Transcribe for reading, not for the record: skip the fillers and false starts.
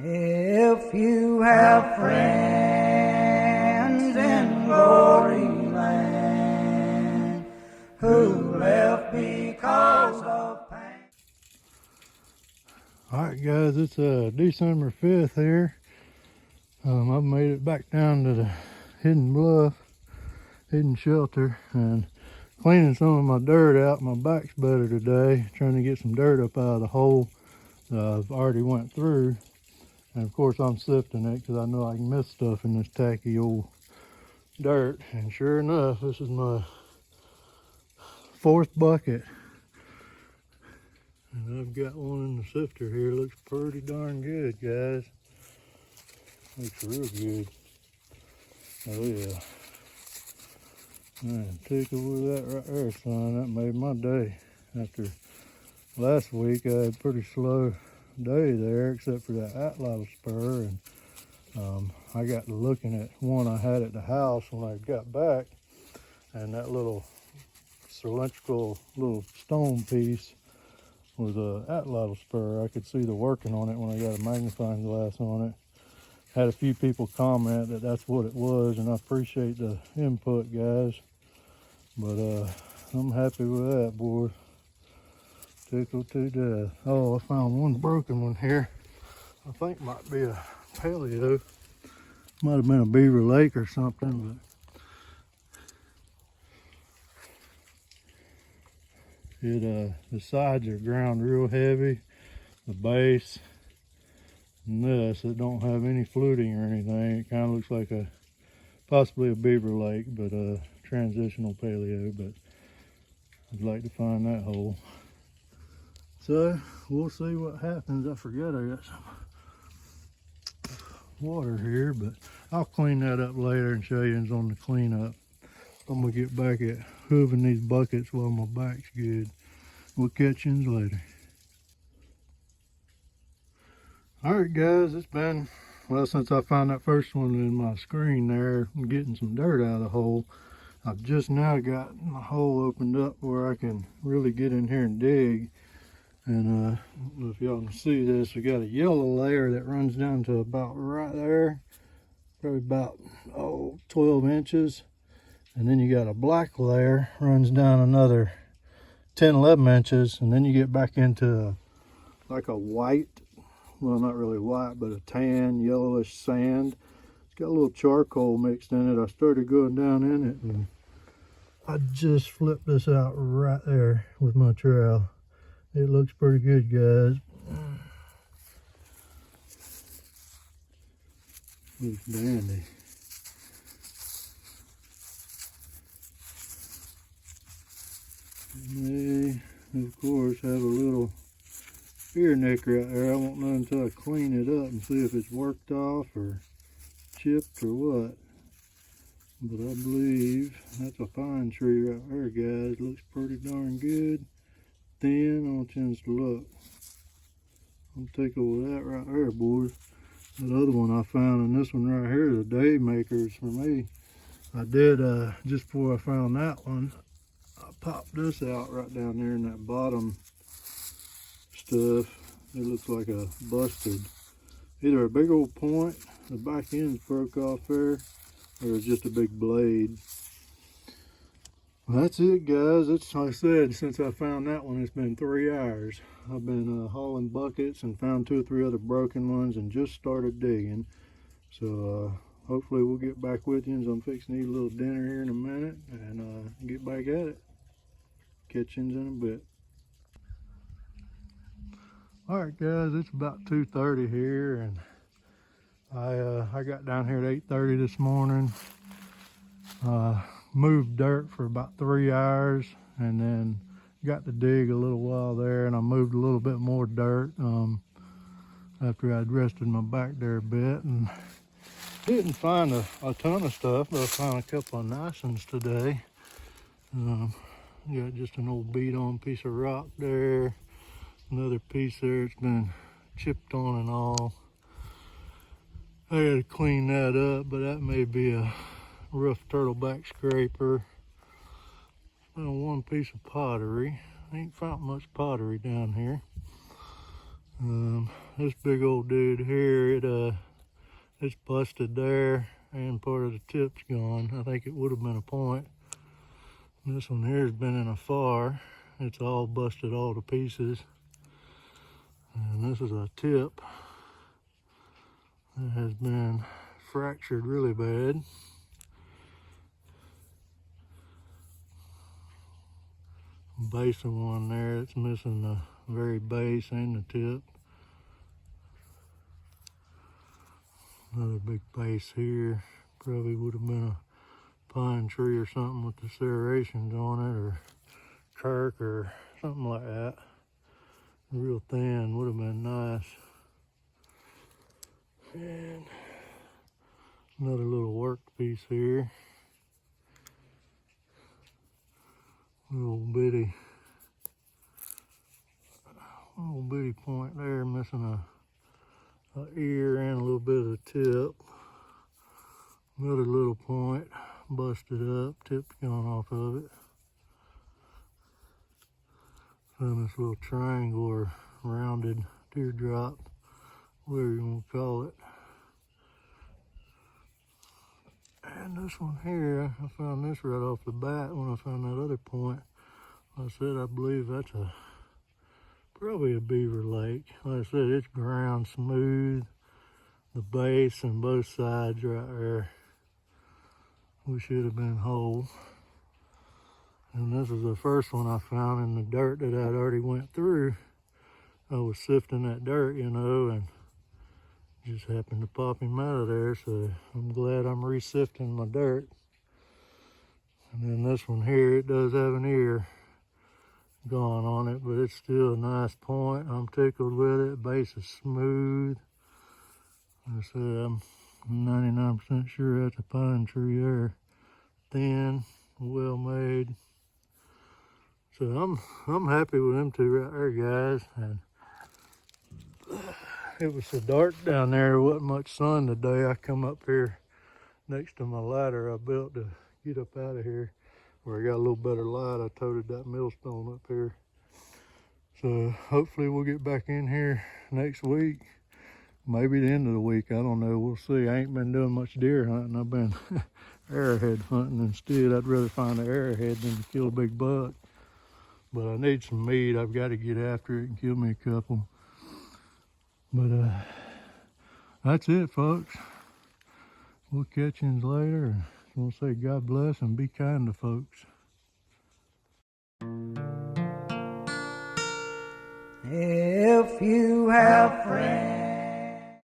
If you have friends in glory land who left because of pain. Alright guys, it's December 5th here. I've made it back down to the hidden bluff, hidden shelter, and cleaning some of my dirt out. My back's better today, trying to get some dirt up out of the hole that I've already went through. And of course I'm sifting it because I know I can miss stuff in this tacky old dirt. And sure enough, this is my 4th bucket. And I've got one in the sifter here. Looks pretty darn good, guys. Looks real good. Oh yeah. Man, tickled with that right there, son. That made my day. After last week, I had a pretty slow day there, except for that Atlatl spur. And I got to looking at one I had at the house when I got back, and that little cylindrical little stone piece was a Atlatl spur. I could see the working on it when I got a magnifying glass on it. Had a few people comment that that's what it was, and I appreciate the input, guys. But I'm happy with that, boy. Tickled to death. Oh, I found one broken one here. I think might be a paleo. Might have been a Beaver Lake or something, but the sides are ground real heavy. The base and this, it don't have any fluting or anything. It kind of looks like possibly a Beaver Lake, but a transitional paleo. But I'd like to find that hole. So we'll see what happens. I forgot I got some water here, but I'll clean that up later and show you on the cleanup. I'm gonna get back at hooving these buckets while my back's good. We'll catch you later. Alright guys, it's been, well, since I found that first one in my screen there, I'm getting some dirt out of the hole. I've just now got my hole opened up where I can really get in here and dig. And I don't know if y'all can see this, we got a yellow layer that runs down to about right there, probably about 12 inches. And then you got a black layer runs down another 10-11 inches, and then you get back into like a white, well, not really white, but a tan yellowish sand. It's got a little charcoal mixed in it. I started going down in it, and I just flipped this out right there with my trowel. It looks pretty good, guys. Looks dandy. And they, of course, have a little ear neck right there. I won't know until I clean it up and see if it's worked off or chipped or what. But I believe that's a pine tree right there, guys. Looks pretty darn good. Thin on a chance to look. I'm tickled with that right there, boys. That other one I found, and this one right here, the day makers for me. I did, just before I found that one, I popped this out right down there in that bottom stuff. It looks like a busted, either a big old point, the back end's broke off there, or it's just a big blade. Well, that's it, guys. It's, like I said, since I found that one, it's been 3 hours. I've been hauling buckets and found 2 or 3 other broken ones and just started digging. So hopefully we'll get back with you, as I'm fixing to eat a little dinner here in a minute and get back at it. Catch you in a bit. All right, guys, it's about 2:30 here, and I got down here at 8:30 this morning. Moved dirt for about 3 hours, and then got to dig a little while there, and I moved a little bit more dirt after I'd rested my back there a bit, and didn't find a ton of stuff, but I found a couple of nice ones today. Got just an old beat on piece of rock there, another piece there, it's been chipped on and all. I gotta clean that up, but that may be a rough turtleback scraper. Found one piece of pottery. I ain't found much pottery down here. This big old dude here, it's busted there and part of the tip's gone. I think it would have been a point. This one here has been in a far. It's all busted all to pieces. And this is a tip that has been fractured really bad. Base of one there, it's missing the very base and the tip. Another big base here. Probably would have been a pine tree or something with the serrations on it, or kirk or something like that. Real thin, would have been nice. And another little work piece here. Little bitty point there, missing a ear and a little bit of the tip. Another little point, busted up, tip's gone off of it. Found this little triangle or rounded teardrop, whatever you want to call it. And this one here, I found this right off the bat when I found that other point. Like I said, I believe that's probably a beaver lake. Like I said, it's ground smooth. The base and both sides right there, we should have been whole. And this is the first one I found in the dirt that I'd already went through. I was sifting that dirt, you know, and just happened to pop him out of there, so I'm glad I'm re-sifting my dirt. And then this one here, it does have an ear gone on it, but it's still a nice point. I'm tickled with it. Base is smooth. Like I said, I'm 99% sure that's a pine tree there. Thin, well made. So I'm happy with them two right there, guys. And it was so dark down there, there wasn't much sun today. I come up here next to my ladder I built to get up out of here, where I got a little better light. I toted that millstone up here. So hopefully we'll get back in here next week. Maybe the end of the week, I don't know, we'll see. I ain't been doing much deer hunting. I've been arrowhead hunting instead. I'd rather find an arrowhead than to kill a big buck. But I need some meat. I've got to get after it and kill me a couple. But that's it, folks. We'll catch you later. I want to say God bless and be kind to folks. If you have friends